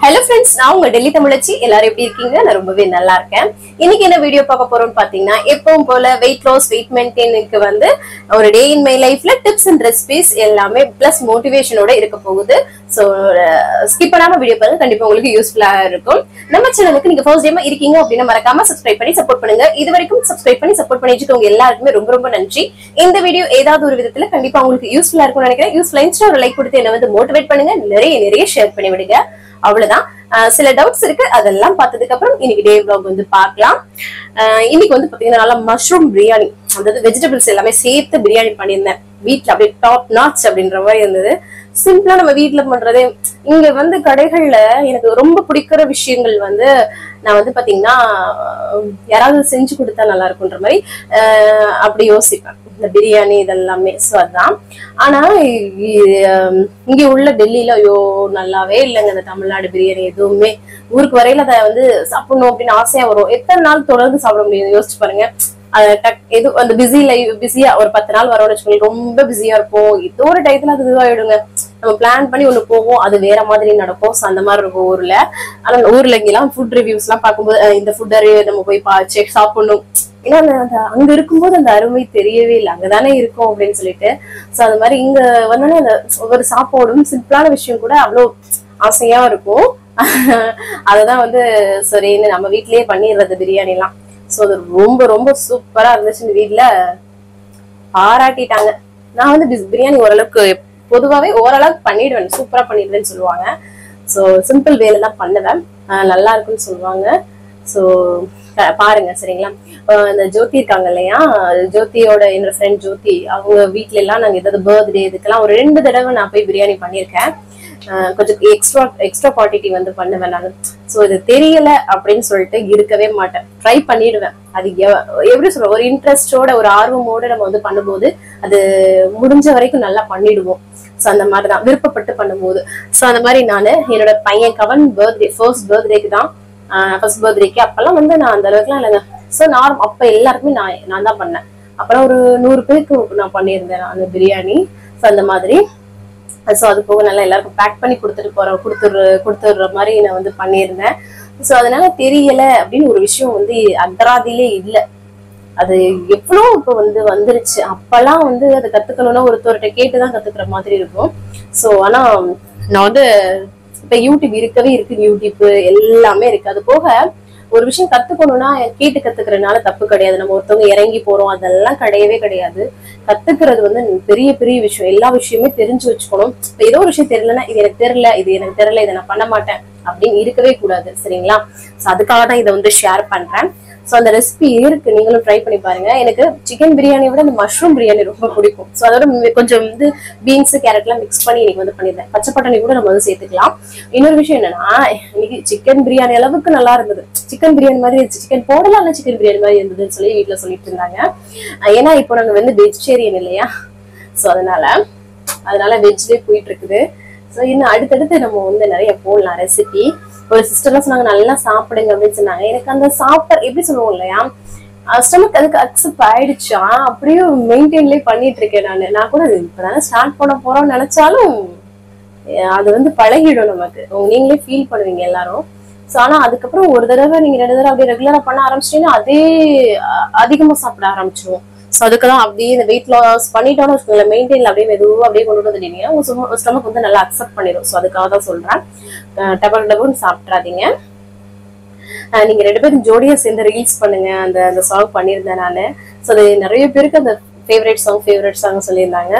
Hello friends, நான் உங்க டெல்லி தமிழச்சி. எல்லாரும் எப்படி இருக்கீங்க? நான் ரொம்பவே நல்லா இருக்கேன். இன்னைக்கு என்ன வீடியோ பார்க்க போறோம்னு பாத்தீங்கன்னா, எப்பவும் போல weight loss, weight maintaining-க்கு வந்து ஒரு டே இன் மை லைஃப்ல டிப்ஸ் அண்ட் ரெசிபீஸ் எல்லாமே பிளஸ் மோட்டிவேஷனோட இருக்க போகுது. சோ ஸ்கிப் பண்ணாம வீடியோ பாருங்க, கண்டிப்பா உங்களுக்கு யூஸ்ஃபுல்லா இருக்கும். நம்ம சேனலுக்கு நீங்க ஃபர்ஸ்ட் டைம் இருக்கீங்க அப்படின்னா மறக்காம சப்ஸ்கிரைப் பண்ணி சப்போர்ட் பண்ணுங்க. இது வரைக்கும் சப்ஸ்கிரைப் பண்ணி சப்போர்ட் பண்ணி வச்சுக்கோங்க எல்லாருக்குமே ரொம்ப ரொம்ப நன்றி. இந்த வீடியோ ஏதாவது ஒரு விதத்துல கண்டிப்பா உங்களுக்கு யூஸ்ஃபுல்லா இருக்கும்னு நினைக்கிறேன். யூஸ்ஃபுல்லா இன்ஸ்டா ஒரு லைக் கொடுத்து என்ன வந்து மோட்டிவேட் பண்ணுங்க. நிறைய ஷேர் பண்ணி விடுங்க. அவ்வளவுதான். சில டவுட்ஸ் இருக்கு, அதெல்லாம் பார்த்ததுக்கு அப்புறம் இன்னைக்கு டே vlog வந்து பார்க்கலாம். இன்னைக்கு வந்து பாத்தீங்கன்னா நல்லா மஷ்ரூம் பிரியாணி, அதாவது வெஜிடபிள்ஸ் எல்லாமே சேர்த்து பிரியாணி பண்ணியிருந்தேன். வீட்டுல அப்படியே டாப் நாட்ச் அப்படின்ற மாதிரி இருந்தது. சிம்பிளா நம்ம வீட்டுல பண்றதே. இங்க வந்து கடைகள்ல எனக்கு ரொம்ப பிடிக்கிற விஷயங்கள் வந்து நான் வந்து பாத்தீங்கன்னா யாராவது செஞ்சு கொடுத்தா நல்லா இருக்கும்ன்ற மாதிரி அப்படி யோசிப்பேன். இந்த பிரியாணி இதெல்லாமே. சோ அதான். ஆனா இங்க உள்ள டெல்லியில ஐயோ நல்லாவே இல்லைங்க இந்த தமிழ்நாடு பிரியாணி எதுவுமே. ஊருக்கு வரையில அதை வந்து சாப்பிடணும் அப்படின்னு ஆசையா வரும். எத்தனை நாள் தொடர்ந்து சாப்பிட முடியும் யோசிச்சு பாருங்க. அந்த பிஸியா ஒரு 10 நாள் வரோம்னு வச்சுக்கோங்க, ரொம்ப பிஸியா இருப்போம். ஏதோ ஒரு டயத்துல அது இதுவாயிடுங்க. நம்ம பிளான் பண்ணி ஒண்ணு போவோம், அது வேற மாதிரி நடக்கும். அந்த மாதிரி இருக்கும் ஊர்ல. ஆனா ஊர்ல இங்கெல்லாம் ஃபுட் ரிவ்யூஸ் எல்லாம் பார்க்கும்போது இந்த ஃபுட் நம்ம போய் சாப்பிடணும். ஏன்னா அங்க இருக்கும்போது அந்த அருமை தெரியவே இல்லை, அங்கதானே இருக்கும் அப்படின்னு சொல்லிட்டு. சோ அது மாதிரி இங்க வந்தோடனே அந்த ஒவ்வொரு சாப்பாடும் சிம்பிளான விஷயம் கூட அவ்வளவு ஆசையா இருக்கும். அததான் வந்து சரின்னு நம்ம வீட்லயே பண்ணிடுறது பிரியாணி எல்லாம். சோ அது ரொம்ப ரொம்ப சூப்பரா இருந்துச்சு. இந்த வீட்டுல பாராட்டிட்டாங்க. நான் வந்து பிரியாணி ஓரளவுக்கு பொதுவாவே ஓரளவுக்கு பண்ணிடுவேன், சூப்பரா பண்ணிடுவேன்னு சொல்லுவாங்க. சோ சிம்பிள் வேலை தான் பண்ணுவேன், நல்லா இருக்குன்னு சொல்லுவாங்க. சோ பாருங்க சரிங்களா. இந்த ஜோதி இருக்காங்க இல்லையா, ஜோதியோட என்னோட ஃப்ரெண்ட் ஜோதி, அவங்க வீட்டுல எல்லாம் நாங்க ஏதாவது பர்த்டே இதுக்கெல்லாம் ஒரு 2 தடவை நான் போய் பிரியாணி பண்ணியிருக்கேன். கொஞ்சம் எக்ஸ்ட்ரா குவான்டிட்டி வந்து பண்ணுவேன் நான். சோ இது தெரியல அப்படின்னு சொல்லிட்டு இருக்கவே மாட்டேன், ட்ரை பண்ணிடுவேன். அது எப்படி சொல்ற, ஒரு இன்ட்ரெஸ்டோட ஒரு ஆர்வமோட நம்ம வந்து பண்ணும்போது அது முடிஞ்ச வரைக்கும் நல்லா பண்ணிடுவோம். சோ அந்த மாதிரிதான் விருப்பப்பட்டு பண்ணும்போது. சோ அந்த மாதிரி நானு என்னோட பையன் கவன் ஃபர்ஸ்ட் பர்த்டேக்கு தான், ஃபர்ஸ்ட் பர்த்டேக்கு அப்பெல்லாம் வந்து நான் அந்த அளவுக்குலாம் இல்லைங்க. சோ அப்ப எல்லாருக்குமே நான் தான் பண்ணேன். அப்புறம் ஒரு 100 பேருக்கு நான் பண்ணியிருந்தேன் அந்த பிரியாணி. சோ அந்த மாதிரி. சோ அது போக நல்லா எல்லாருக்கும் பேக் பண்ணி கொடுத்துடுற மாதிரி நான் வந்து பண்ணியிருந்தேன். சோ அதனால தெரியல அப்படின்னு ஒரு விஷயம் வந்து அகராதியிலே இல்லை. அது எவ்வளவு இப்ப வந்து வந்துருச்சு. அப்பெல்லாம் வந்து அதை கத்துக்கணும்னா ஒருத்தர்கிட்ட கேட்டுதான் கத்துக்கிற மாதிரி இருக்கும். சோ ஆனா நான் வந்து இப்ப யூடியூப் இருக்கவே இருக்கு, யூடியூப் எல்லாமே இருக்கு. அது போக ஒரு விஷயம் கத்துக்கணும்னா கேட்டு கத்துக்கிறதுனால தப்பு கிடையாது. நம்ம ஒருத்தவங்க இறங்கி போறோம் அதெல்லாம் கிடையவே கிடையாது. கத்துக்கிறது வந்து பெரிய விஷயம். எல்லா விஷயமே தெரிஞ்சு வச்சுக்கணும். இப்ப ஏதோ ஒரு விஷயம் தெரியலன்னா இது எனக்கு தெரியல இதை நான் பண்ண மாட்டேன் அப்படின்னு இருக்கவே கூடாது சரிங்களா. சோ அதுக்காக தான் இதை வந்து ஷேர் பண்றேன். சோ அந்த ரெசிபி இருக்கு, நீங்களும் ட்ரை பண்ணி பாருங்க. எனக்கு சிக்கன் பிரியாணியை விட இந்த மஷ்ரூம் பிரியாணி ரொம்ப பிடிக்கும். சோ அதோட கொஞ்சம் வந்து பீன்ஸ் கேரட் எல்லாம் மிக்ஸ் பண்ணி இன்னைக்கு வந்து பண்ணிருந்தேன். பச்சை பட்டாணி கூட நம்ம வந்து சேர்த்துக்கலாம். இன்னொரு விஷயம் என்னன்னா, இன்னைக்கு சிக்கன் பிரியாணி அளவுக்கு நல்லா இருந்தது. சிக்கன் பிரியாணி மாதிரி இருந்துச்சு, சிக்கன் போடலாம் சிக்கன் பிரியாணி மாதிரி இருந்ததுன்னு சொல்லி வீட்டுல சொல்லிட்டு இருந்தாங்க. ஏன்னா இப்போ நாங்க வந்து வெஜிடேரியன் இல்லையா, சோ அதனால வெஜ்லேயே போயிட்டு இருக்குது. சோ இன்னும் அடுத்தடுத்து நம்ம வந்து நிறைய போடலாம் ரெசிபி. ஒரு சிஸ்டர்லாம் சொன்னாங்க நல்லா சாப்பிடுங்க அப்படின்னு சொன்னாங்க. எனக்கு அந்த சாப்பாடு எப்படி சொல்லுவோம் இல்லையா, ஸ்டமக் அதுக்கு அக்செப்ட் ஆயிடுச்சா, அப்படியே மெயின்டைன்லயே பண்ணிட்டு இருக்கேன் நான் கூட இப்பதானே ஸ்டார்ட் பண்ண போறோம்னு நினைச்சாலும் அது வந்து பழகிடும் நமக்கு. நீங்களே ஃபீல் பண்ணுவீங்க எல்லாரும். சோ ஆனா அதுக்கப்புறம் ஒரு தடவை நீங்க 2 தடவை அப்படியே ரெகுலரா பண்ண ஆரம்பிச்சிட்டீங்கன்னா அதே அதிகமா சாப்பிட ஆரம்பிச்சிருவோம். சோ அதுக்குதான் அப்படியே இந்த வெயிட் லாஸ் பண்ணிட்டோம்னு வச்சுக்கோங்களேன், மெயின்டைன்ல அப்படியே மெதுவா அப்படியே கொண்டு வந்துட்டீங்கன்னா உங்க ஸ்டமக் வந்து நல்லா அக்செப்ட் பண்ணிடும். சோ அதுக்காக தான் சொல்றேன், டபுள்னு சாப்பிட்றாதீங்க. நீங்க 2 பேரும் ஜோடியா சேர்ந்து ரீல்ஸ் பண்ணுங்க. அந்த சாங் பண்ணியிருந்தேன் நானு. சோ அது நிறைய பேருக்கு அந்த ஃபேவரட் சாங் சொல்லியிருந்தாங்க.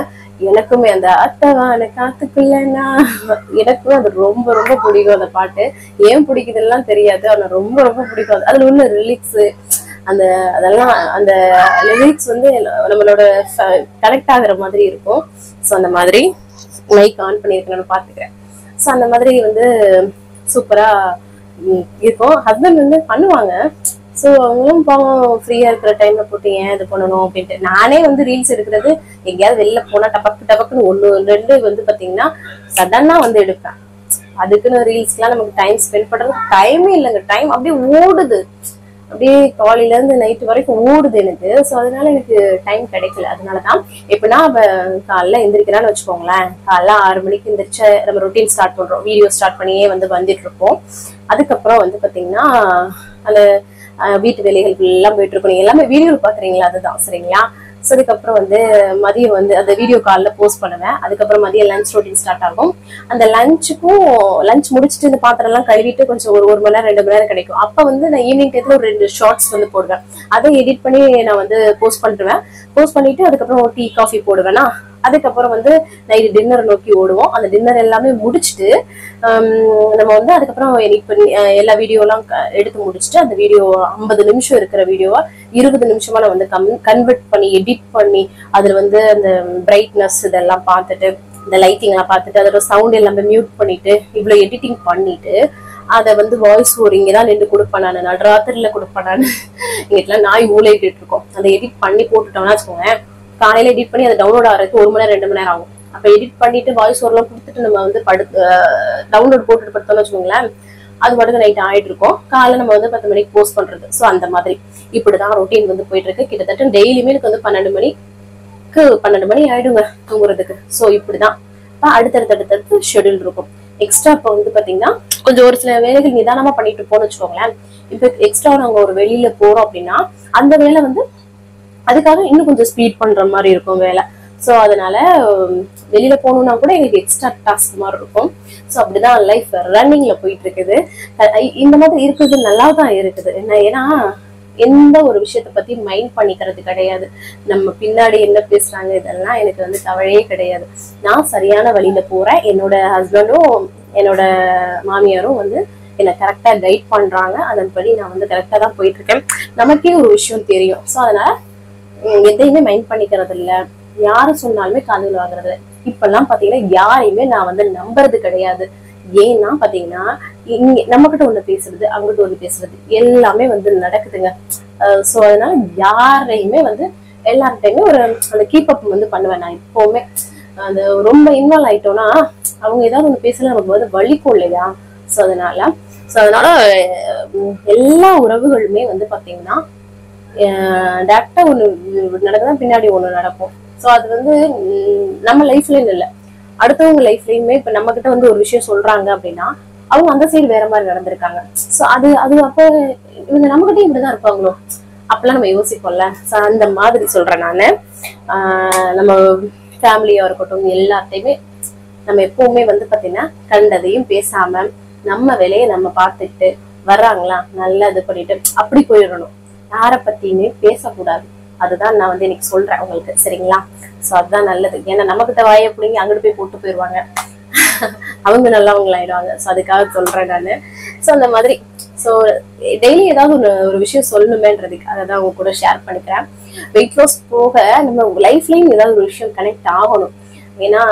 எனக்குமே அந்த அத்தவான காத்துக்குள்ளனா எனக்குமே அது ரொம்ப ரொம்ப பிடிக்கும். அந்த பாட்டு ஏன் பிடிக்குதுலாம் தெரியாது, ஆனா ரொம்ப ரொம்ப பிடிக்கும். அதுல உள்ள லிரிக்ஸ் அதெல்லாம் அந்த லிரிக்ஸ் வந்து நம்மளோட கனெக்ட் ஆகுற மாதிரி இருக்கும். சோ அந்த மாதிரி மைக் ஆன் பண்ணிருக்கேன் பாத்துக்கிறேன். சோ அந்த மாதிரி வந்து சூப்பரா இருக்கும். ஹஸ்பண்ட் வந்து பண்ணுவாங்க. சோ அவங்களும் பாவம் ஃப்ரீயா இருக்கிற டைம்ல போட்டு ஏன் இது பண்ணணும் அப்படின்ட்டு. நானே வந்து ரீல்ஸ் எடுக்கிறது எங்கேயாவது வெளில போனா டபக்குன்னு 1 2 வந்து பாத்தீங்கன்னா சடனா வந்து எடுப்பேன். அதுக்குன்னு ரீல்ஸ்க்குலாம் நமக்கு டைம் ஸ்பெண்ட் பண்றதுக்கு டைமே இல்லைங்க. டைம் அப்படியே ஓடுது. அப்படியே காலையில இருந்து நைட்டு வரைக்கும் ஓடுது எனக்கு. ஸோ அதனால எனக்கு டைம் கிடைக்கல. அதனாலதான் எப்படின்னா காலைல எந்திரிக்கிறான்னு வச்சுக்கோங்களேன், காலைல 6 மணிக்கு எந்திரிச்சு நம்ம ரொட்டீன் ஸ்டார்ட் பண்றோம், வீடியோ ஸ்டார்ட் பண்ணியே வந்துட்டு இருப்போம். அதுக்கப்புறம் பாத்தீங்கன்னா அந்த வீட்டு வேலைகள் எல்லாம் போயிட்டு இருக்கோம். நீங்க எல்லாமே வீடியோ பாக்குறீங்களா, அதுதான் சரிங்களா. ஸோ அதுக்கப்புறம் மதியம் அந்த வீடியோ காலில் போஸ்ட் பண்ணுவேன். அதுக்கப்புறம் மதியம் லஞ்ச் ரொட்டீன் ஸ்டார்ட் ஆகும். அந்த லஞ்ச் முடிச்சுட்டு இந்த பாத்திரம் எல்லாம் கழுவிட்டு கொஞ்சம் ஒரு மணி நேரம் 2 மணி நேரம் கிடைக்கும். அப்ப நான் ஈவினிங் டைத்துல ஒரு 2 ஷார்ட்ஸ் போடுவேன். அதை எடிட் பண்ணி நான் போஸ்ட் பண்ணிடுவேன். போஸ்ட் பண்ணிட்டு அதுக்கப்புறம் டீ காஃபி போடுவேன்னா, அதுக்கப்புறம் நைட்டு டின்னர் நோக்கி ஓடுவோம். அந்த டின்னர் எல்லாமே முடிச்சுட்டு நம்ம அதுக்கப்புறம் எடிட் பண்ணி எல்லா வீடியோ எல்லாம் எடுத்து முடிச்சுட்டு அந்த வீடியோ 50 நிமிஷம் இருக்கிற வீடியோவா 20 நிமிஷமா நான் கன்வெர்ட் பண்ணி எடிட் பண்ணி அதுல அந்த பிரைட்னஸ் இதெல்லாம் பார்த்துட்டு இந்த லைட்டிங் எல்லாம் பார்த்துட்டு அதோட சவுண்ட் எல்லாமே மியூட் பண்ணிட்டு இவ்வளவு எடிட்டிங் பண்ணிட்டு அதை வாய்ஸ் ஓவர் இங்கதான் நின்று கொடுப்பேன். நான் நடுராத்திரில கொடுப்பேன். நான் எங்கெல்லாம் நாய் ஊழையிட்டு இருக்கோம். அதை எடிட் பண்ணி போட்டுட்டோம்னா வச்சுக்கோங்க, காலையில எடிட் பண்ணி அதை டவுன்லோட் ஆகிறதுக்கு 1 மணி நேரம் 2 மணி நேரம் ஆகும். அப்ப எடிட் பண்ணிட்டு வாய்ஸ் ஓவர்லாம் கொடுத்துட்டு நம்ம டவுன்லோட் போட்டுட்டு படுத்தோம்னு வச்சுக்கோங்களேன், அது பாட்டுக்கு நைட் ஆயிட்டு இருக்கோம். காலைல நம்ம 10 மணிக்கு போஸ்ட் பண்றது. ஸோ அந்த மாதிரி இப்படிதான் ரொட்டீன் போயிட்டு இருக்கு. கிட்டத்தட்ட டெய்லியுமே எனக்கு 12 மணி ஆயிடுங்க தூங்குறதுக்கு. ஸோ இப்படிதான் அடுத்தடுத்து ஷெடியூல் இருக்கும். எக்ஸ்ட்ரா இப்ப பாத்தீங்கன்னா கொஞ்சம் ஒரு சில வேலைகள் நிதானமா பண்ணிட்டு போன்னு வச்சுக்கோங்களேன். இப்ப எக்ஸ்ட்ரா நாங்க ஒரு வெளியில போறோம் அப்படின்னா அந்த வேலை அதுக்காக இன்னும் கொஞ்சம் ஸ்பீட் பண்ற மாதிரி இருக்கும் வேலை. ஸோ அதனால வெளியில போகணும்னா கூட எங்களுக்கு எக்ஸ்ட்ரா டாஸ்க் மாதிரி இருக்கும். ஸோ அப்படிதான் லைஃப் ரன்னிங்ல போயிட்டு இருக்குது. இந்த மாதிரி இருக்குது நல்லா தான் இருக்குது. ஏன்னா எந்த ஒரு விஷயத்த பத்தி மைண்ட் பண்ணிக்கிறது கிடையாது. நம்ம பின்னாடி என்ன பேசுறாங்க இதெல்லாம் எனக்கு கவலையே கிடையாது. நான் சரியான வழியில போறேன். என்னோட ஹஸ்பண்டும் என்னோட மாமியாரும் என்னை கரெக்டா கைட் பண்றாங்க. அதன்படி நான் கரெக்டா தான் போயிட்டு இருக்கேன். நமக்கே ஒரு விஷயம் தெரியும். ஸோ அதனால எதையுமே மைண்ட் பண்ணிக்கிறது இல்ல. யாரு சொன்னாலுமே காதுல வாங்குறது. இப்பெல்லாம் பாத்தீங்கன்னா யாரையுமே நான் நம்புறது கிடையாது. ஏன்னா பாத்தீங்கன்னா இங்க நம்ம கிட்ட ஒண்ணு பேசுறது, அவங்ககிட்ட ஒண்ணு பேசுறது எல்லாமே நடக்குதுங்க. சோ அதனால யாரையுமே எல்லார்ட்டையுமே ஒரு அந்த கீப் அப் பண்ணுவேன். நான் எப்பவுமே அந்த ரொம்ப இன்வால்வ் ஆயிட்டோம்னா அவங்க ஏதாவது ஒண்ணு பேசல நமக்கு வலிக்கும் இல்லையா. சோ அதனால எல்லா உறவுகளுமே பாத்தீங்கன்னா டேரக்டா ஒண்ணு நடக்குதான், பின்னாடி ஒண்ணு நடக்கும். சோ அது நம்ம லைஃப்லயும் இல்ல, அடுத்தவங்க லைஃப்லயுமே இப்ப நம்ம கிட்ட ஒரு விஷயம் சொல்றாங்க அப்படின்னா அவங்க அந்த சைடு வேற மாதிரி நடந்திருக்காங்க. சோ அது அப்ப இவங்க நம்ம கிட்டே இப்படிதான் இருப்பாங்களோ அப்பெல்லாம் நம்ம யோசிப்போம்ல. சோ அந்த மாதிரி சொல்றேன் நானு. நம்ம ஃபேமிலியா இருக்கட்டும் எல்லாத்தையுமே நம்ம எப்பவுமே பாத்தீங்கன்னா கண்டதையும் பேசாம நம்ம வேலையை நம்ம பார்த்துட்டு வர்றாங்களா நல்லா இது பண்ணிட்டு அப்படி போயிடணும். யார பத்தியுமே பேசக்கூடாது. அதுதான் நான் இன்னைக்கு சொல்றேன் உங்களுக்கு, சரிங்களா. சோ அதுதான் நல்லது. ஏன்னா நம்ம கிட்ட வாயை பிடிங்கி அங்கிட்டு போய் போட்டு போயிடுவாங்க, அவங்க நல்லவங்களாயிடுவாங்க. சோ அதுக்காக சொல்றேன் நானு. சோ அந்த மாதிரி சோ டெய்லி ஏதாவது ஒரு விஷயம் சொல்லணுமேன்றதுக்கு அதை தான் உங்க கூட ஷேர் பண்ணிக்கிறேன். வெயிட் லாஸ் போக நம்ம லைஃப்லயும் ஏதாவது ஒரு விஷயம் கனெக்ட் ஆகணும். ஏன்னா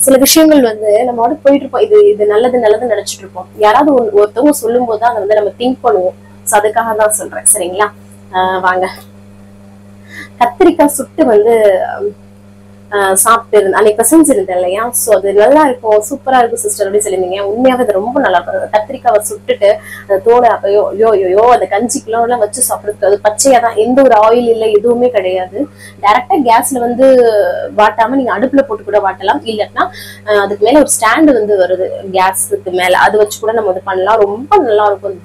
சில விஷயங்கள் நம்ம போயிட்டு இருப்போம், இது நல்லது நினைச்சிட்டு இருப்போம். யாராவது ஒருத்தவங்க சொல்லும் போதுதான் அதை நம்ம திங்க் பண்ணுவோம். சோ அதுக்காக தான் சொல்றேன், சரிங்களா. வாங்க, கத்திரிக்காய் சுட்டு சாப்பிட்டு இருந்தேன் அன்னைக்கு செஞ்சிருந்தேன் இல்லையா. சோ அது நல்லா இருக்கும், சூப்பரா இருக்கும் சிஸ்டர் அப்படின்னு சொல்லியிருந்தீங்க. உண்மையாவே அது ரொம்ப நல்லா இருக்கும். கத்திரிக்காவை சுட்டுட்டு அந்த தோலை யோ அந்த கஞ்சிக்குள்ள எல்லாம் வச்சு சாப்பிடுறது. அது பச்சையா தான், எந்த ஒரு ஆயில் இல்லை, எதுவுமே கிடையாது. டைரக்டா கேஸ்ல வாட்டாம நீங்க அடுப்புல போட்டு கூட வாட்டலாம். இல்லைன்னா அதுக்கு மேல ஒரு ஸ்டாண்டு வருது கேஸுக்கு மேல, அது வச்சு கூட நம்ம பண்ணலாம். ரொம்ப நல்லா இருக்கும்.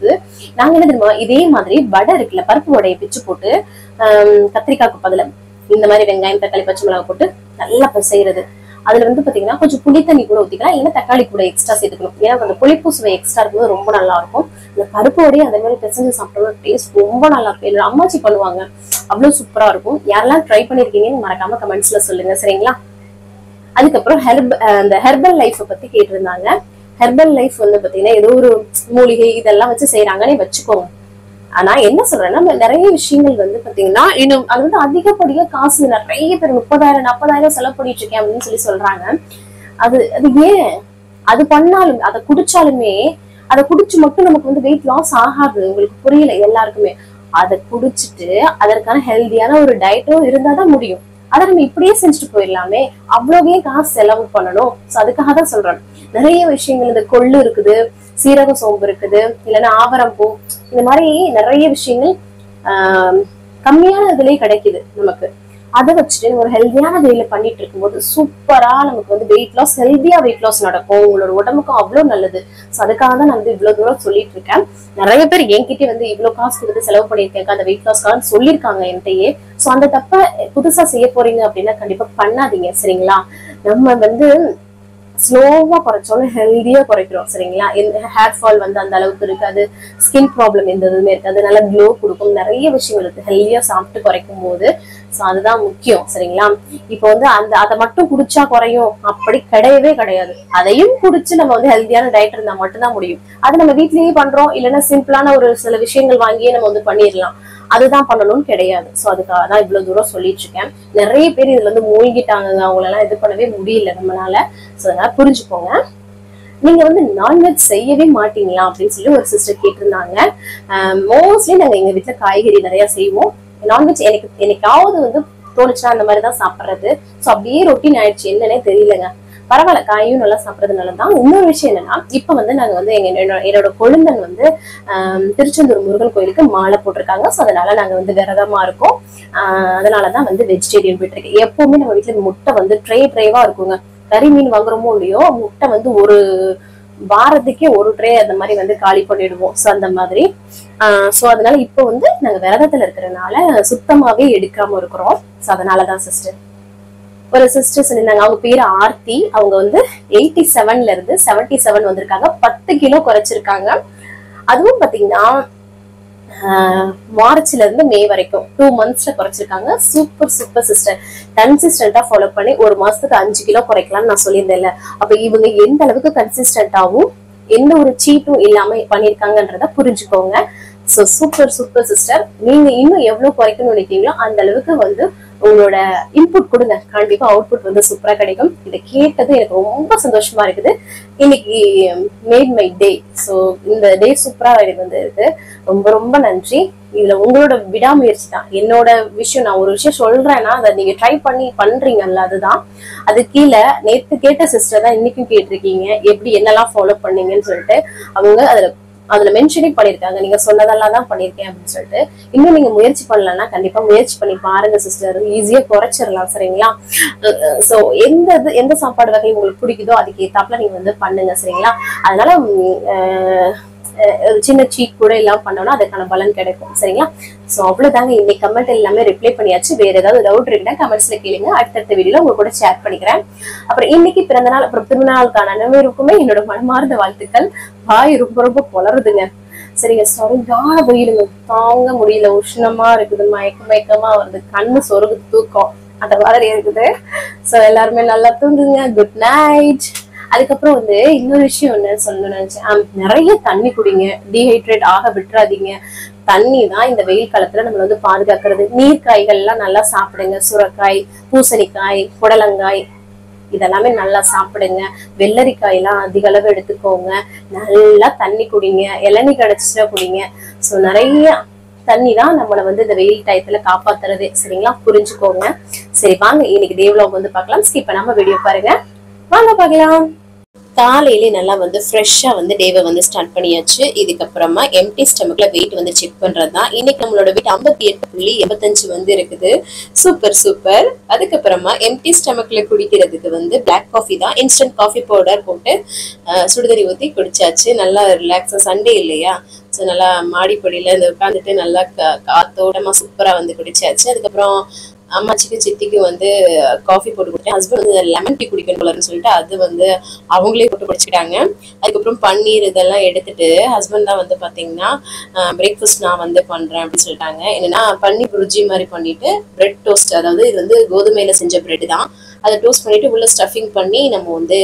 நாங்க என்ன தெரியுமா, இதே மாதிரி வடை இருக்குல்ல, பருப்பு வடையை பிச்சு போட்டு கத்திரிக்காய்க்கு பதில இந்த மாதிரி வெங்காயம் தக்காளி பச்சை மிளகாய் போட்டு நல்லா செய்யறது. அதுல பாத்தீங்கன்னா கொஞ்சம் புளி தண்ணி கூட ஊத்திக்கலாம், இல்லைன்னா தக்காளி கூட எக்ஸ்ட்ரா சேர்த்துக்கணும். ஏன்னா அந்த புளிப்பு சுவை எக்ஸ்ட்ரா இருக்கும்போது ரொம்ப நல்லா இருக்கும். இந்த பருப்பு வடையும் அதே மாதிரி பிசைஞ்சு சாப்பிட்டோம்னா டேஸ்ட் ரொம்ப நல்லா இருக்கும். என்னோட அம்மாச்சி பண்ணுவாங்க, அவ்வளவு சூப்பரா இருக்கும். யாரெல்லாம் ட்ரை பண்ணிருக்கீங்கன்னு மறக்காம கமெண்ட்ஸ்ல சொல்லுங்க, சரிங்களா. அதுக்கப்புறம் அந்த ஹெர்பல் லைஃப் பத்தி கேட்டிருந்தாங்க. ஹெர்பல் லைஃப் பாத்தீங்கன்னா ஏதோ ஒரு மூலிகை இதெல்லாம் வச்சு செய்யறாங்கன்னு வச்சுக்கோங்க. ஆனா என்ன சொல்றேன்னா நிறைய விஷயங்கள் பாத்தீங்கன்னா இன்னும் அது அதிகப்படியா காசு நிறைய பேர் 30,000 40,000 செலவு பண்ணிட்டு இருக்கேன் அப்படின்னு சொல்றாங்க. அது ஏன் அது பண்ணாலும் அதை குடிச்சாலுமே அதை குடிச்சு மட்டும் நமக்கு வெயிட் லாஸ் ஆகாது. உங்களுக்கு புரியல எல்லாருக்குமே. அதை குடிச்சிட்டு அதற்கான ஹெல்தியான ஒரு டயட்டும் இருந்தாதான் முடியும். அதை நம்ம இப்படியே செஞ்சுட்டு போயிடலாமே, அவ்வளவே காசு செலவு பண்ணணும். சோ அதுக்காக தான் சொல்றேன். நிறைய விஷயங்கள் இந்த கொள்ளு இருக்குது, சீரக சோம்பு இருக்குது, இல்லைன்னா ஆவரம் பூ, இந்த மாதிரி நிறைய விஷயங்கள் கம்மியான விலை கிடைக்குது நமக்கு. அதை வச்சுட்டு ஒரு ஹெல்தியான வேலை பண்ணிட்டு இருக்கும்போது சூப்பரா நமக்கு வந்து வெயிட் லாஸ், ஹெல்தியா வெயிட் லாஸ் நடக்கும். உங்களோட உடம்புக்கும் அவ்வளவு நல்லது. ஸோ அதுக்காக தான் நான் வந்து இவ்வளவு தூரம் சொல்லிட்டு இருக்கேன். நிறைய பேர் என்கிட்ட வந்து இவ்வளவு காசு கொடுத்து செலவு பண்ணியிருக்கேன் அந்த வெயிட் லாஸ்க்காக சொல்லியிருக்காங்க என்கிட்டயே. ஸோ அந்த தப்ப புதுசா செய்ய போறீங்க அப்படின்னா கண்டிப்பா பண்ணாதீங்க, சரிங்களா? நம்ம வந்து ஸ்லோவா குறைச்சாலும் ஹெல்தியா குறைக்கிறோம், சரிங்களா? ஹேர் ஃபால் வந்து அந்த அளவுக்கு இருக்காது, ஸ்கின் ப்ராப்ளம் எந்த இதுவுமே இருக்காது, நல்லா க்ளோ கொடுக்கும், நிறைய விஷயங்கள் இருக்கு ஹெல்தியா சாப்பிட்டு குறைக்கும் போது. ஸோ அதுதான் முக்கியம், சரிங்களா? இப்போ வந்து அதை மட்டும் குடிச்சா குறையும் அப்படி கிடையவே கிடையாது. அதையும் குடிச்சு நம்ம வந்து ஹெல்தியான டயட் இருந்தா மட்டும்தான் முடியும். அது நம்ம வீட்லயே பண்றோம், இல்லைன்னா சிம்பிளான ஒரு சில விஷயங்கள் வாங்கியே நம்ம வந்து பண்ணிடலாம், அதுதான் பண்ணணும்னு கிடையாது. ஸோ அதுக்காக தான் இவ்வளவு தூரம் சொல்லிட்டு இருக்கேன். நிறைய பேர் இதுல வந்து மூழ்கிட்டாங்க, அவங்களெல்லாம் இது பண்ணவே முடியல நம்மளால. ஸோ அதனால புரிஞ்சுக்கோங்க. நீங்க வந்து நான்வெஜ் செய்யவே மாட்டீங்களா அப்படின்னு சொல்லி ஒரு சிஸ்டர் கேட்டிருந்தாங்க. மோஸ்ட்லி நாங்க எங்க வீட்டுல காய்கறி நிறைய செய்வோம். நான்வெஜ் எனக்காவது வந்து தோணுச்சுன்னா அந்த மாதிரிதான் சாப்பிடுறது. ஸோ அப்படியே ரொட்டீன் ஆயிடுச்சு, என்னன்னே தெரியலங்க. பரவாயில்ல, காயும் நல்லா சாப்பிடறதுனாலதான். இன்னொரு விஷயம் என்னன்னா, இப்ப வந்து நாங்க வந்து என்னோட கொழுந்தன் வந்து திருச்செந்தூர் முருகன் கோயிலுக்கு மாலை போட்டிருக்காங்க. ஸோ அதனால நாங்க வந்து விரதமா இருக்கோம். அதனாலதான் வந்து வெஜிடேரியன் போயிட்டு இருக்கு. எப்பவுமே நம்ம வீட்டுல முட்டை வந்து ட்ரேவா இருக்குங்க. கறி மீன் வாங்குறோமோ இல்லையோ, முட்டை வந்து ஒரு வாரத்துக்கே ஒரு ட்ரே அந்த மாதிரி வந்து காலி பண்ணிடுவோம். ஸோ அந்த மாதிரி ஸோ அதனால இப்போ வந்து நாங்க விரதத்துல இருக்கிறதுனால சுத்தமாவே எடுக்காம இருக்கிறோம். ஸோ அதனாலதான் சிஸ்டர். ஒரு சிஸ்டர் சொல்லியிருந்தாங்க, அவங்க பேரு ஆர்த்தி. அவங்க வந்து 87ல இருந்து 77 வந்திருக்காங்க, 10 கிலோ குறைச்சிருக்காங்க. அதுவும் பாத்தீங்கன்னா மார்ச்ல இருந்து மே வரைக்கும் 2 monthsல குறைச்சிருக்காங்க. Super super sister. கன்சிஸ்டன்டா ஃபாலோ பண்ணி ஒரு மாசத்துக்கு 5 கிலோ குறைக்கலாம்னு நான் சொல்லியிருந்தேன்ல. அப்ப இவங்க எந்த அளவுக்கு கன்சிஸ்டன்டாவும் எந்த ஒரு சீட்டும் இல்லாம பண்ணிருக்காங்கன்றத புரிஞ்சுக்கோங்க. So super super sister. நீங்க இன்னும் எவ்வளவு குறைக்கணும்னு நினைக்கிறீங்களோ அந்த அளவுக்கு வந்து உங்களோட இன்புட் கொடுங்க, கண்டிப்பா அவுட்புட் வந்து சூப்பரா கிடைக்கும். இதை கேட்டது எனக்கு ரொம்ப சந்தோஷமா இருக்குது. இன்னைக்கு மேட் மை டே. சோ இந்த டே சூப்பரா எனக்கு வந்து இருக்கு. ரொம்ப ரொம்ப நன்றி. இதுல உங்களோட விடாமுயற்சி தான் என்னோட விஷயம். நான் ஒரு விஷயம் சொல்றேன்னா அதை நீங்க ட்ரை பண்ணி பண்றீங்கல்ல, அதுதான். அது கீழே நேத்து கேட்ட சிஸ்டர் தான் இன்னைக்கும் கேட்டிருக்கீங்க, எப்படி என்னெல்லாம் ஃபாலோ பண்ணீங்கன்னு சொல்லிட்டு. அவங்க அதுல மென்ஷனே பண்ணிருக்காங்க, நீங்க சொன்னதெல்லாம் தான் பண்ணிருக்கேன் அப்படின்னு சொல்லிட்டு. இன்னும் நீங்க முயற்சி பண்ணலன்னா கண்டிப்பா முயற்சி பண்ணி பாருங்க சிஸ்டர், ஈஸியா குறைச்சிடலாம், சரிங்களா? சோ எந்த சாப்பாடு வகை உங்களுக்கு பிடிக்குதோ அதுக்கு ஏத்தாப்புல நீங்க வந்து பண்ணுங்க, சரிங்களா? அதனால சின்ன சீட் கூட எல்லாம் பண்ணோம்னா அதுக்கான பலன் கிடைக்கும், சரிங்களா? சோ அவ்வளவுதாங்க. இன்னைக்கு கமெண்ட் எல்லாமே ரிப்ளை பண்ணியாச்சு. வேற ஏதாவது டவுட் இருக்குன்னா கமெண்ட்ஸ்ல கேளுங்க, அடுத்தடுத்த வீடியோல உங்க கூட ஷேர் பண்ணிக்கிறேன். அப்புறம் இன்னைக்கு பிறந்த நாள் அப்புறம் திருநாளுக்கான அனைவருக்குமே என்னோட மனமார்ந்த வாழ்த்துக்கள். வாய் ரொம்ப ரொம்ப பொலருதுங்க, சரிங்க? சரியான வெயிலுங்க, தாங்க முடியல, உஷ்ணமா இருக்குது, மயக்கமா வருது, கண்ணு சொருகு, தூக்கம் அந்த மாதிரி இருக்குது. சோ எல்லாருமே நல்லா தூங்குங்க. Good night. அதுக்கப்புறம் வந்து இன்னொரு விஷயம் என்ன சொல்லணும்னு நினைச்சேன், நிறைய தண்ணி குடிங்க, டீஹைட்ரேட் ஆக விட்டுறாதீங்க. தண்ணி தான் இந்த வெயில் காலத்துல நம்மள வந்து பாதுகாக்கிறது. நீர்க்காய்கள் எல்லாம் நல்லா சாப்பிடுங்க, சுரைக்காய், பூசணிக்காய், புடலங்காய் இதெல்லாமே நல்லா சாப்பிடுங்க. வெள்ளரிக்காய் எல்லாம் அதிக அளவு எடுத்துக்கோங்க. நல்லா தண்ணி குடிங்க, இளநீ கிடைச்சுட்டா குடிங்க. சோ நிறைய தண்ணி தான் நம்மளை வந்து இந்த வெயில் டயத்துல காப்பாத்துறது, சரிங்களா? புரிஞ்சுக்கோங்க. சரி வாங்க இன்னைக்கு டே vlog வந்து பார்க்கலாம். ஸ்கிப் பண்ணாம வீடியோ பாருங்க, வாங்க பார்க்கலாம். காலையிலே நல்லா வந்து ஃப்ரெஷ்ஷா வந்து டேவை வந்து ஸ்டார்ட் பண்ணியாச்சு. இதுக்கப்புறமா எம்டி ஸ்டமக்ல வெயிட் வந்து செக் பண்றதுதான். இன்னைக்கு நம்மளோட வெயிட் 58.85 வந்து இருக்குது. Super super. அதுக்கப்புறமா எம்டி ஸ்டமக்ல குடிக்கிறதுக்கு வந்து பிளாக் காஃபி தான், இன்ஸ்டன்ட் காஃபி பவுடர் போட்டு சுடுதண்ணி ஊற்றி குடிச்சாச்சு. நல்லா ரிலாக்ஸா, சண்டே இல்லையா? ஸோ நல்லா மாடிப்படியில இந்த உட்காந்துட்டு நல்லா காத்தோட்டமா சூப்பரா வந்து குடிச்சாச்சு. அதுக்கப்புறம் அம்மாச்சிக்கும் சித்திக்கும் வந்து காஃபி போட்டு கொடுத்தேன். ஹஸ்பண்ட் வந்து லெமன் டீ குடிக்கணும் போலன்னு சொல்லிட்டு அது வந்து அவங்களே போட்டு குடிச்சிட்டாங்க. அதுக்கப்புறம் பன்னீர் இதெல்லாம் எடுத்துட்டு ஹஸ்பண்ட் தான் வந்து பாத்தீங்கன்னா பிரேக்ஃபாஸ்ட் நான் வந்து பண்றேன் அப்படின்னு சொல்லிட்டாங்க. என்னன்னா பன்னீர் புர்ஜி மாதிரி பண்ணிட்டு பிரெட் டோஸ்ட், அதாவது இது வந்து கோதுமையில செஞ்ச பிரெட் தான், அதை டோஸ்ட் பண்ணிட்டு உள்ள ஸ்டஃபிங் பண்ணி நம்ம வந்து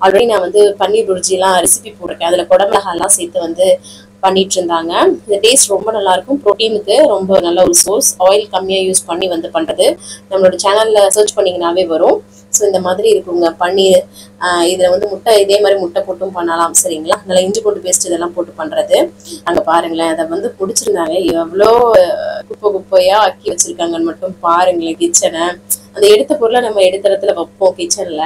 ஆல்ரெடி நான் வந்து பன்னீர் புர்ஜி எல்லாம் ரெசிபி போட்டிருக்கேன், அதுல குடமிளகா எல்லாம் சேர்த்து வந்து பண்ணிட்டு இருந்தாங்க. இந்த டேஸ்ட் ரொம்ப நல்லா இருக்கும், ப்ரோட்டீனுக்கு ரொம்ப நல்ல ஒரு சோர்ஸ். ஆயில் கம்மியா யூஸ் பண்ணி வந்து பண்றது. நம்மளோட சேனல்ல சர்ச் பண்ணீங்கன்னாவே வரும். ஸோ இந்த மாதிரி இருக்குங்க பன்னீர். இதுல வந்து முட்டை, இதே மாதிரி முட்டை போட்டும் பண்ணலாம், சரிங்களா? நல்லா இஞ்சி போட்டு பேஸ்ட் இதெல்லாம் போட்டு பண்றது. அங்க பாருங்களேன், அதை வந்து பிடிச்சிருந்தாங்க. எவ்வளோ குப்பையா ஆக்கி வச்சிருக்காங்கன்னு மட்டும் பாருங்களேன் கிச்சனை. அந்த எடுத்த பொருளை நம்ம எடுத்த இடத்துல வைப்போம் கிச்சன்ல.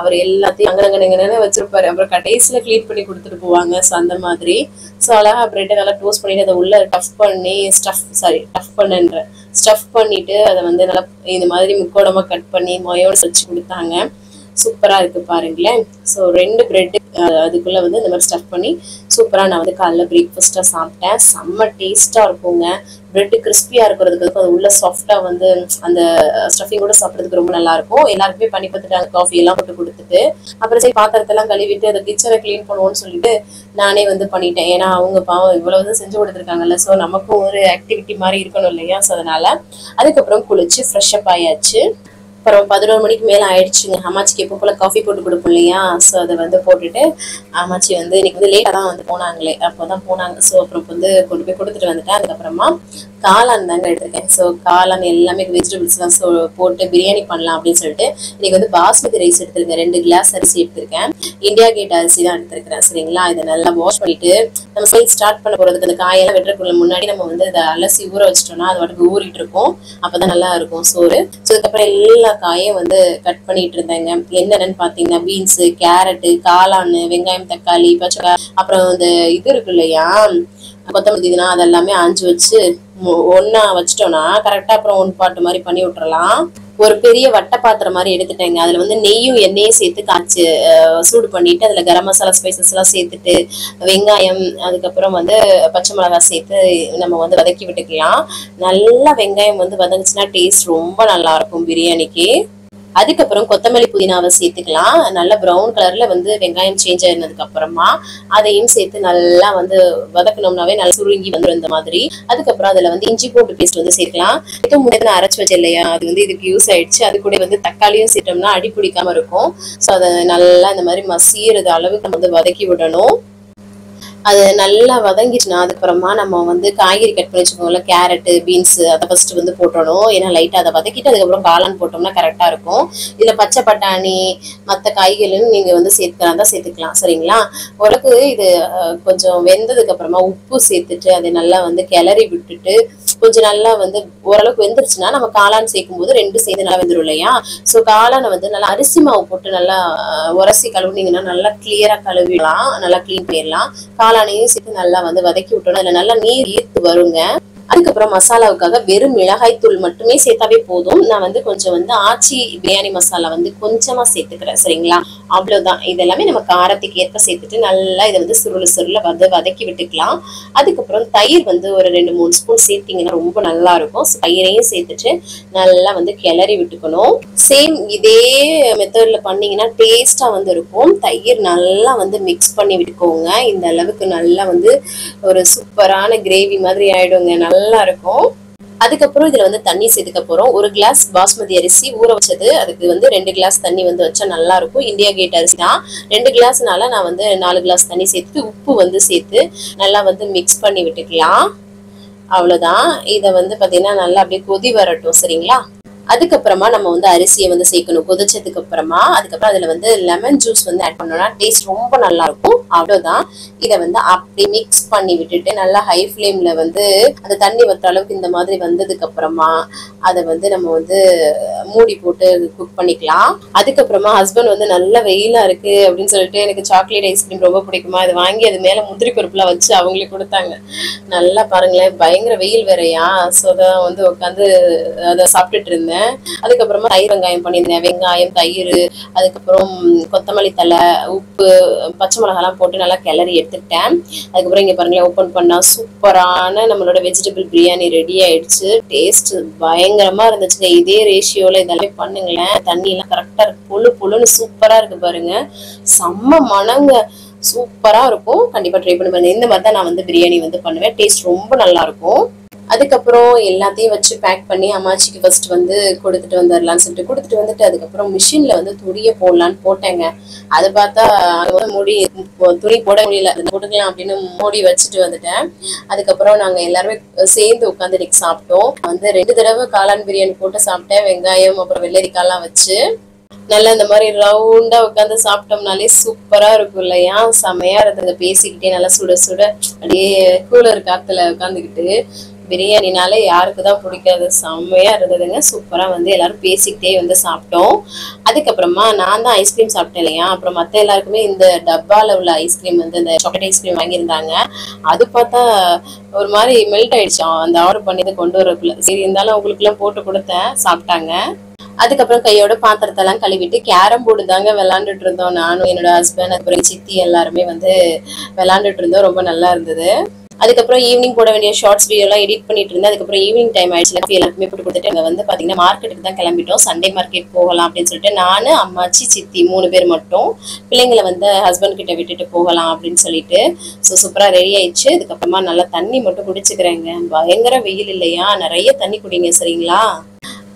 அவர் எல்லாத்தையும் அங்கனங்கன்னு வச்சிருப்பாரு. அப்புறம் கடைசியில கிளீன் பண்ணி கொடுத்துட்டு போவாங்க. ஸோ அந்த மாதிரி. ஸோ அழகா பிரெட்டை நல்லா டோஸ்ட் பண்ணிட்டு அதை உள்ள ஸ்டஃப் பண்ணிட்டு அதை வந்து நல்லா இந்த மாதிரி முக்கோடமா கட் பண்ணி மயோனஸ் வச்சு கொடுத்தாங்க. சூப்பரா இருக்கு பாருங்களேன். ஸோ 2 பிரெட் அதுக்குள்ள வந்து இந்த மாதிரி ஸ்டஃப் பண்ணி சூப்பரா நான் வந்து காலைல பிரேக்ஃபாஸ்டா சாப்பிட்டேன். செம்ம டேஸ்டா இருக்குங்க. பிரெட் கிறிஸ்பியா இருக்கிறதுக்கு அது உள்ள சாஃப்டா வந்து அந்த ஸ்டஃபிங் கூட சாப்பிட்றதுக்கு ரொம்ப நல்லா இருக்கும். எல்லாருக்குமே பண்ணி பார்த்துட்டாங்க, காஃபி எல்லாம் போட்டு கொடுத்துட்டு. அப்புறம் சரி பாத்திரத்தெல்லாம் கழுவிட்டு அதை கிச்சனை கிளீன் பண்ணுவோம்னு சொல்லிட்டு நானே வந்து பண்ணிட்டேன். ஏன்னா அவங்க பாவம் இவ்வளவு செஞ்சு கொடுத்துருக்காங்கல்ல. ஸோ நமக்கும் ஒரு ஆக்டிவிட்டி மாதிரி இருக்கணும் இல்லையா. ஸோ அதனால அதுக்கப்புறம் குளிச்சு ஃப்ரெஷ் அப் ஆயாச்சு. அப்புறம் 11 மணிக்கு மேலே ஆயிடுச்சுங்க. அம்மாச்சிக்கு எப்போ போல காஃபி போட்டு கொடுப்போம் இல்லையா. ஸோ அதை வந்து போட்டுட்டு அம்மாச்சி வந்து இன்னைக்கு வந்து லேட்டாக தான் வந்து போனாங்களே, அப்போ தான் போனாங்க. ஸோ அப்புறம் வந்து கொண்டு போய் கொடுத்துட்டு வந்துட்டேன். அதுக்கப்புறமா காளான் தாங்க எடுத்திருக்கேன். ஸோ காளான் எல்லாமே வெஜிடபிள்ஸ்லாம் போட்டு பிரியாணி பண்ணலாம் அப்படின்னு சொல்லிட்டு இன்னைக்கு வந்து பாஸ்மதி ரைஸ் எடுத்திருக்கேன். 2 கிளாஸ் அரிசி எடுத்திருக்கேன். இந்தியா கேட் அரிசி தான் எடுத்திருக்கிறேன். சரிங்களா. இதை நல்லா வாஷ் பண்ணிட்டு நம்ம சைட் ஸ்டார்ட் பண்ண போகிறதுக்கு அந்த காயெல்லாம் வெட்டுறதுக்குள்ள முன்னாடி நம்ம வந்து இதை அலசி ஊற வச்சிட்டோம்னா அது வாட்டுக்கு ஊறிட்டு இருக்கும். அப்போதான் நல்லா இருக்கும் சோறு. ஸோ அதுக்கப்புறம் எல்லா காயும் வந்து கட் பண்ணிட்டு இருந்தேங்க. என்னென்னு பார்த்தீங்கன்னா பீன்ஸு, கேரட்டு, காளான், வெங்காயம், தக்காளி, பச்சை, அப்புறம் இந்த இது இருக்கு இல்லையா கொத்தமல்லி, இதுனா அதெல்லாமே ஆஞ்சு வச்சு ஒன்னா வச்சிட்டோம்னா கரெக்டா அப்புறம் ஒன் பாட்டு மாதிரி பண்ணி விட்டுறலாம். ஒரு பெரிய வட்ட பாத்திரம் மாதிரி எடுத்துட்டேங்க. அதுல வந்து நெய்யும் எண்ணெயும் சேர்த்து காய்ச்சி சூடு பண்ணிட்டு அதுல கரம் மசாலா ஸ்பைசஸ் எல்லாம் சேர்த்துட்டு வெங்காயம் அதுக்கப்புறம் வந்து பச்சை மிளகாய் சேர்த்து நம்ம வந்து வதக்கி விட்டுக்கலாம். நல்லா வெங்காயம் வந்து வதங்குச்சுன்னா டேஸ்ட் ரொம்ப நல்லா இருக்கும் பிரியாணிக்கு. அதுக்கப்புறம் கொத்தமல்லி புதினாவை சேர்த்துக்கலாம். நல்லா ப்ரௌன் கலர்ல வந்து வெங்காயம் சேஞ்ச் ஆயிருந்ததுக்கு அப்புறமா அதையும் சேர்த்து நல்லா வந்து வதக்கணும்னாவே நல்லா சுருங்கி வந்துடும் இந்த மாதிரி. அதுக்கப்புறம் அதுல வந்து இஞ்சி பூண்டு பேஸ்ட் வந்து சேர்க்கலாம். இதுவும் முன்னாடி அரைச்சு வச்சு இல்லையா, அது வந்து இதுக்கு யூஸ் ஆயிடுச்சு. அது கூட வந்து தக்காளியும் சேர்த்தோம்னா அடி பிடிக்காம இருக்கும். ஸோ அதை நல்லா இந்த மாதிரி மசீரது அளவுக்கு நம்ம வந்து வதக்கி விடணும். அது நல்லா வதங்கிச்சுன்னா அதுக்கப்புறமா நம்ம வந்து காய்கறி கட் பண்ணி வச்சுக்கோங்கள, கேரட்டு, பீன்ஸ் அதை ஃபர்ஸ்ட் வந்து போட்டணும். ஏன்னா லைட்டா அதை வதக்கிட்டு அதுக்கப்புறம் காளான் போட்டோம்னா கரெக்டா இருக்கும். இதுல பச்சை பட்டாணி மற்ற காய்கறியும் நீங்க வந்து சேர்த்துக்கலாம் சேர்த்துக்கலாம். சரிங்களா. உனக்கு இது கொஞ்சம் வெந்ததுக்கு அப்புறமா உப்பு சேர்த்துட்டு அதை நல்லா வந்து கிளறி விட்டுட்டு கொஞ்சம் நல்லா வந்து ஓரளவுக்கு வெந்துருச்சுன்னா நம்ம காளான் சேர்க்கும் போது 2 சேர்ந்து நல்லா வெந்துடும் இல்லையா. ஸோ காளானை வந்து நல்லா அரிசி மாவு போட்டு நல்லா உரசி கழுவுனீங்கன்னா நல்லா கிளியரா கழுவிடலாம், நல்லா கிளீன் பண்ணிடலாம். காளானையும் சேர்த்து நல்லா வந்து வதக்கி விட்டோம். அதுல நல்லா நீர் ஈர்த்து வருங்க. அதுக்கப்புறம் மசாலாவுக்காக வெறும் மிளகாய் தூள் மட்டுமே சேர்த்தாவே போதும். நான் வந்து கொஞ்சம் வந்து ஆச்சி பிரியாணி மசாலா வந்து கொஞ்சமா சேர்த்துக்கிறேன். சரிங்களா. அவ்வளவுதான். இதெல்லாமே நம்ம காரத்துக்கு ஏற்ப சேர்த்துட்டு நல்லா இதை வந்து சுருள வந்து வதக்கி விட்டுக்கலாம். அதுக்கப்புறம் தயிர் வந்து ஒரு 2-3 ஸ்பூன் சேர்த்தீங்கன்னா ரொம்ப நல்லா இருக்கும். தயிரையும் சேர்த்துட்டு நல்லா வந்து கிளறி விட்டுக்கணும். சேம் இதே மெத்தட்ல பண்ணீங்கன்னா டேஸ்டா வந்து இருக்கும். தயிர் நல்லா வந்து மிக்ஸ் பண்ணி விட்டுக்கோங்க. இந்த அளவுக்கு நல்லா வந்து ஒரு சூப்பரான கிரேவி மாதிரி ஆயிடுங்க, நல்லா இருக்கும். அதுக்கப்புறம் இதுல வந்து தண்ணி சேர்த்துக்க போறோம். 1 கிளாஸ் பாஸ்மதி அரிசி ஊற வச்சது, அதுக்கு வந்து 2 கிளாஸ் தண்ணி வந்து வச்சா நல்லா இருக்கும். இந்தியா கேட் அரிசி தான். 2 கிளாஸ்னால நான் வந்து 4 கிளாஸ் தண்ணி சேர்த்து உப்பு வந்து சேர்த்து நல்லா வந்து மிக்ஸ் பண்ணி விட்டுக்கலாம். அவ்வளவுதான். இதை வந்து பாத்தீங்கன்னா நல்லா அப்படியே கொதி வரட்டும். சரிங்களா. அதுக்கப்புறமா நம்ம வந்து அரிசியை வந்து சேர்க்கணும். கொதிச்சதுக்கு அப்புறமா அதுக்கப்புறம் அதுல வந்து லெமன் ஜூஸ் வந்து ஆட் பண்ணோம்னா டேஸ்ட் ரொம்ப நல்லா இருக்கும். அவ்வளவுதான். இதை வந்து அப்படி மிக்ஸ் பண்ணி விட்டுட்டு நல்லா ஹை ஃப்ளேம்ல வந்து அந்த தண்ணி வற்ற அளவுக்கு இந்த மாதிரி வந்ததுக்கு அப்புறமா அதை வந்து நம்ம வந்து மூடி போட்டு குக் பண்ணிக்கலாம். அதுக்கப்புறமா ஹஸ்பண்ட் வந்து நல்ல வெயிலா இருக்கு அப்படின்னு சொல்லிட்டு எனக்கு சாக்லேட் ஐஸ்கிரீம் ரொம்ப பிடிக்குமா, அதை வாங்கி அது மேல முந்திரி பருப்புலாம் வச்சு அவங்களுக்கு கொடுத்தாங்க. நல்லா பாருங்களேன், பயங்கர வெயில் வேறையா. ஸோ அதான் வந்து உட்காந்து அதை சாப்பிட்டுட்டு இருந்தேன். அதுக்கப்புறமா தயிர் வெங்காயம் பண்ணியிருந்தேன். வெங்காயம், தயிர், அதுக்கப்புறம் கொத்தமல்லி தலை, உப்பு, பச்சை மிளகாலாம் போட்டு நல்லா கிளறி எடுத்துக்கிட்டேன். அதுக்கப்புறம் இங்க பாருங்களேன், ஓப்பன் பண்ணா சூப்பரான நம்மளோட வெஜிடபிள் பிரியாணி ரெடி ஆயிடுச்சு. டேஸ்ட் பயங்கரமா இருந்துச்சுங்க. இதே ரேஷியோல இதெல்லாம் பண்ணுங்களேன். தண்ணி எல்லாம் கரெக்டா இருக்கு, பொழுன்னு சூப்பரா இருக்கு பாருங்க. செம்ம மணங்க, சூப்பரா இருக்கும். கண்டிப்பா ட்ரை பண்ணி பாருங்க. இந்த மாதிரி தான் நான் வந்து பிரியாணி வந்து பண்ணுவேன். டேஸ்ட் ரொம்ப நல்லா இருக்கும். அதுக்கப்புறம் எல்லாத்தையும் வச்சு பேக் பண்ணி அம்மாச்சிக்கு ஃபர்ஸ்ட் வந்து கொடுத்துட்டு வந்துடலான்னு சொல்லிட்டு கொடுத்துட்டு வந்துட்டு அதுக்கப்புறம் மிஷின்ல வந்து துணியை போடலான்னு போட்டேங்க. அதை பார்த்தா துணி போட முடியல, போட்டுக்கலாம் அப்படின்னு மூடி வச்சுட்டு வந்துட்டேன். அதுக்கப்புறம் நாங்க எல்லாருமே சேர்ந்து உட்காந்து இன்னைக்கு சாப்பிட்டோம். வந்து 2 தடவை காளான் பிரியாணி போட்டு சாப்பிட்டேன். வெங்காயம் அப்புறம் வெள்ளரிக்காய்லாம் வச்சு நல்லா இந்த மாதிரி ரவுண்டா உட்காந்து சாப்பிட்டோம்னாலே சூப்பரா இருக்கும் இல்லையா. செமையா இருந்தது. பேசிக்கிட்டே நல்லா சுட சுட அப்படியே கூலர் காத்துல உட்காந்துக்கிட்டு பிரியாணினாலே யாருக்கு தான் பிடிக்காது, செம்மையா இருந்ததுங்க. சூப்பரா வந்து எல்லாரும் பேசிக்கிட்டே வந்து சாப்பிட்டோம். அதுக்கப்புறமா நான் தான் ஐஸ்கிரீம் சாப்பிட்டேன் இல்லையா, அப்புறம் மற்ற எல்லாருக்குமே இந்த டப்பால உள்ள ஐஸ்கிரீம் வந்து இந்த சாக்லேட் ஐஸ்கிரீம் வாங்கியிருந்தாங்க. அது பார்த்தா ஒரு மாதிரி மெல்ட் ஆயிடுச்சு அந்த ஆர்டர் பண்ணி கொண்டு வரக்குள்ள. சரி இருந்தாலும் அவங்களுக்குலாம் போட்டு கொடுத்தேன், சாப்பிட்டாங்க. அதுக்கப்புறம் கையோட பாத்திரத்தெல்லாம் கழுவிட்டு கேரம் போர்டு தாங்க விளையாண்டுட்டு இருந்தோம். நானும் என்னோட ஹஸ்பண்ட் அப்புறம் சித்தி எல்லாருமே வந்து விளையாண்டுட்டு இருந்தோம். ரொம்ப நல்லா இருந்தது. அதுக்கப்புறம் ஈவினிங் போட வேண்டிய ஷார்ட்ஸ் வீடியோ எல்லாம் எடிட் பண்ணிட்டு இருந்தேன். அதுக்கப்புறம் ஈவினிங் டைம் ஆயிடுச்சு, எல்லாருக்குமே போட்டு கொடுத்துட்டு அங்க வந்து பாத்தீங்கன்னா மார்க்கெட்டுக்கு தான் கிளம்பிட்டோம். சண்டே மார்க்கெட் போகலாம் அப்படின்னு சொல்லிட்டு நானு, அம்மாச்சி, சித்தி 3 பேர் மட்டும் பிள்ளைங்களை வந்து ஹஸ்பண்ட் கிட்ட விட்டுட்டு போகலாம் அப்படின்னு சொல்லிட்டு சூப்பரா ரெடி ஆயிடுச்சு. அதுக்கப்புறமா நல்லா தண்ணி மட்டும் குடிச்சுக்கிறேங்க. பயங்கர வெயில் இல்லையா, நிறைய தண்ணி குடிங்க சரிங்களா.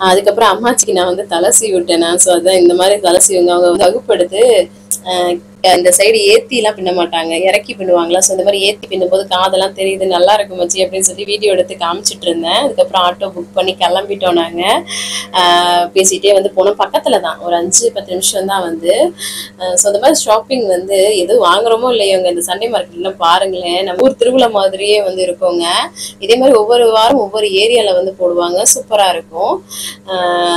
அதுக்கப்புறம் அம்மாச்சிக்கு நான் வந்து தலை சீவி விட்டேன். ஸோ அதான் இந்த மாதிரி தலை சீவுங்க. அவங்க வந்து வகுப்படுத்து அந்த சைடு ஏத்தி எல்லாம் பின்ன மாட்டாங்க, இறக்கி பின்னுவாங்களா. ஸோ இந்த மாதிரி ஏத்தி பின்னும் போது காதெல்லாம் தெரியுது, நல்லா இருக்கும் மச்சி அப்படின்னு சொல்லி வீடியோ எடுத்து காமிச்சிட்டு இருந்தேன். அதுக்கப்புறம் ஆட்டோ புக் பண்ணி கிளம்பிட்டோம். நாங்க பேசிட்டே வந்து போனோம். பக்கத்துல தான், ஒரு 5-10 நிமிஷம் தான் வந்து. ஸோ இந்த மாதிரி ஷாப்பிங் வந்து எதுவும் வாங்குறோமோ இல்லையோங்க, இந்த சண்டே மார்க்கெட்லாம் பாருங்களேன், நம்ம ஊர் திருவிழா மாதிரியே வந்து இருக்குங்க. இதே மாதிரி ஒவ்வொரு வாரம் ஒவ்வொரு ஏரியால வந்து போடுவாங்க, சூப்பரா இருக்கும்.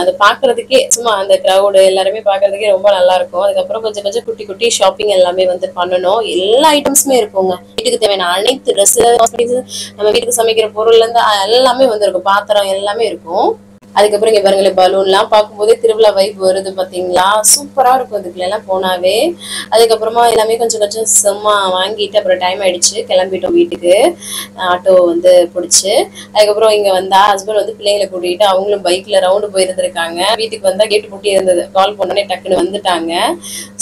அதை பாக்குறதுக்கே சும்மா அந்த கிரௌடு எல்லாருமே பாக்குறதுக்கே ரொம்ப நல்லா இருக்கும். அதுக்கப்புறம் கொஞ்சம் கொஞ்சம் குட்டி குட்டி ஷாப்பிங் எல்லாமே வந்து பண்ணணும். எல்லா ஐட்டம்ஸுமே இருக்குங்க. வீட்டுக்கு தேவையான அனைத்து ட்ரெஸ், நம்ம வீட்டுக்கு சமைக்கிற பொருள்ல இருந்து எல்லாமே வந்து இருக்கும். பாத்திரம் எல்லாமே இருக்கும். அதுக்கப்புறம் இங்க பாருங்களேன், பலூன் எல்லாம் பார்க்கும்போதே திருவிழா வைப் வருது பாத்தீங்களா, சூப்பரா இருக்கும் அதுக்குள்ள எல்லாம் போனாவே. அதுக்கப்புறமா எல்லாமே கொஞ்சம் கொஞ்சம் சும்மா வாங்கிட்டு அப்புறம் டைம் ஆயிடுச்சு, கிளம்பிட்டோம் வீட்டுக்கு. ஆட்டோ வந்து பிடிச்சு அதுக்கப்புறம் இங்க வந்தா ஹஸ்பண்ட் வந்து பிள்ளைங்களை கூட்டிட்டு அவங்களும் பைக்ல ரவுண்டு போயிருந்திருக்காங்க. வீட்டுக்கு வந்தா கேட்டு பூட்டி இருந்தது, கால் பண்ணோடனே டக்குன்னு வந்துட்டாங்க.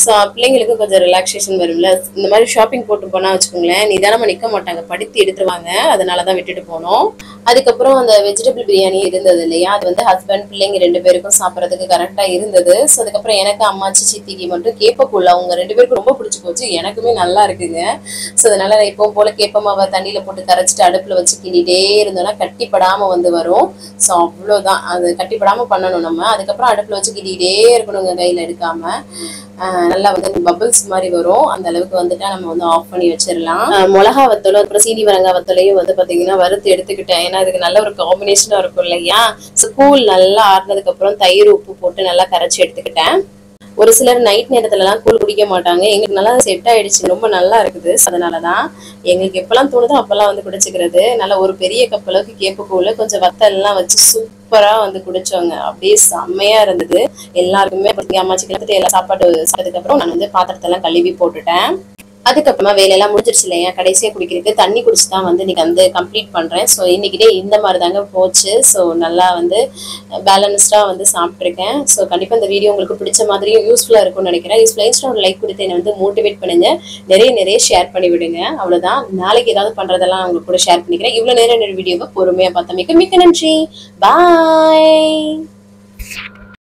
ஸோ பிள்ளைங்களுக்கு கொஞ்சம் ரிலாக்ஸேஷன் வரும்ல. இந்த மாதிரி ஷாப்பிங் போட்டு போனா வச்சுக்கோங்களேன், நிதானமா நிக்க மாட்டாங்க, படுத்தி எடுத்துருவாங்க. அதனாலதான் விட்டுட்டு போனோம். அதுக்கப்புறம் அந்த வெஜிடபிள் பிரியாணி இருந்தது இல்லையா, அது வந்து ஹஸ்பண்ட் பிள்ளைங்க 2 பேருக்கும் சாப்பிட்றதுக்கு கரெக்டா இருந்தது. ஸோ அதுக்கப்புறம் எனக்கு, அம்மாச்சி, சித்திக்கு மட்டும் கேப்பக்கூழ் அவங்க 2 பேருக்கும் ரொம்ப பிடிச்சி போச்சு, எனக்குமே நல்லா இருக்குங்க. ஸோ அதனால நான் எப்பவும் போல கேப்பமாவை தண்ணியில போட்டு கரைச்சிட்டு அடுப்புல வச்சு கிண்டிட்டே இருந்தோம்னா கட்டிப்படாம வந்து வரும். ஸோ அவ்வளோதான், அது கட்டிப்படாம பண்ணணும் நம்ம. அதுக்கப்புறம் அடுப்புல வச்சு கிண்டிட்டே இருக்கணுங்க, கையில எடுக்காம. நல்லா வந்து பபிள்ஸ் மாதிரி வரும். அந்த அளவுக்கு வந்துட்டா நம்ம வந்து ஆஃப் பண்ணி வச்சிடலாம். மிளகா வத்தலும் அப்புறம் சீனி வரங்காய் வத்தலையும் வந்து பாத்தீங்கன்னா வறுத்து எடுத்துக்கிட்டேன். ஏன்னா அதுக்கு நல்ல ஒரு காம்பினேஷனா இருக்கும் இல்லையா. கூழ் நல்லா ஆறுனதுக்கு அப்புறம் தயிர் உப்பு போட்டு நல்லா கரைச்சி எடுத்துக்கிட்டேன். ஒரு சிலர் நைட் நேரத்துல எல்லாம் கூழ் குடிக்க மாட்டாங்க, எங்களுக்கு நல்லா செட் ஆயிடுச்சு, ரொம்ப நல்லா இருக்குது. அதனாலதான் எங்களுக்கு எப்பெல்லாம் தோணுதோ அப்பெல்லாம் வந்து குடிச்சுக்கிறது. நல்லா ஒரு பெரிய கப் அளவுக்கு கேப்பு கூழ் கொஞ்சம் வத்தல் எல்லாம் வச்சு சூப்பரா வந்து குடிச்சோங்க. அப்படியே செம்மையா இருந்தது. எல்லாருக்குமே அம்மாச்சிக்கு எல்லா சாப்பாடு சாப்பிட்டதுக்கு அப்புறம் நான் வந்து பாத்திரத்தெல்லாம் கழுவி போட்டுட்டேன். அதுக்கப்புறமா வேலையெல்லாம் முடிஞ்சிருச்சு இல்லையா, கடைசியா குடிக்கிறதுக்கு தண்ணி குடிச்சு தான் வந்து இன்னைக்கு வந்து கம்ப்ளீட் பண்றேன். ஸோ இன்னைக்கிட்டே இந்த மாதிரி தாங்க போச்சு. ஸோ நல்லா வந்து பேலன்ஸ்டா வந்து சாப்பிட்ருக்கேன். ஸோ கண்டிப்பா இந்த வீடியோ உங்களுக்கு பிடிச்ச மாதிரியும் யூஸ்ஃபுல்லா இருக்கும்னு நினைக்கிறேன். யூஸ்ஃபுல்லா ஒரு லைக் கொடுத்து என்னை வந்து மோட்டிவேட் பண்ணுங்க, நிறைய ஷேர் பண்ணி விடுங்க. அவ்வளவுதான், நாளைக்கு ஏதாவது பண்றதெல்லாம் உங்களுக்கு கூட ஷேர் பண்ணிக்கிறேன். இவ்வளவு நேரம் என்னோட வீடியோவை பொறுமையா பார்த்தமைக்கு மிக்க நன்றி. பாய்.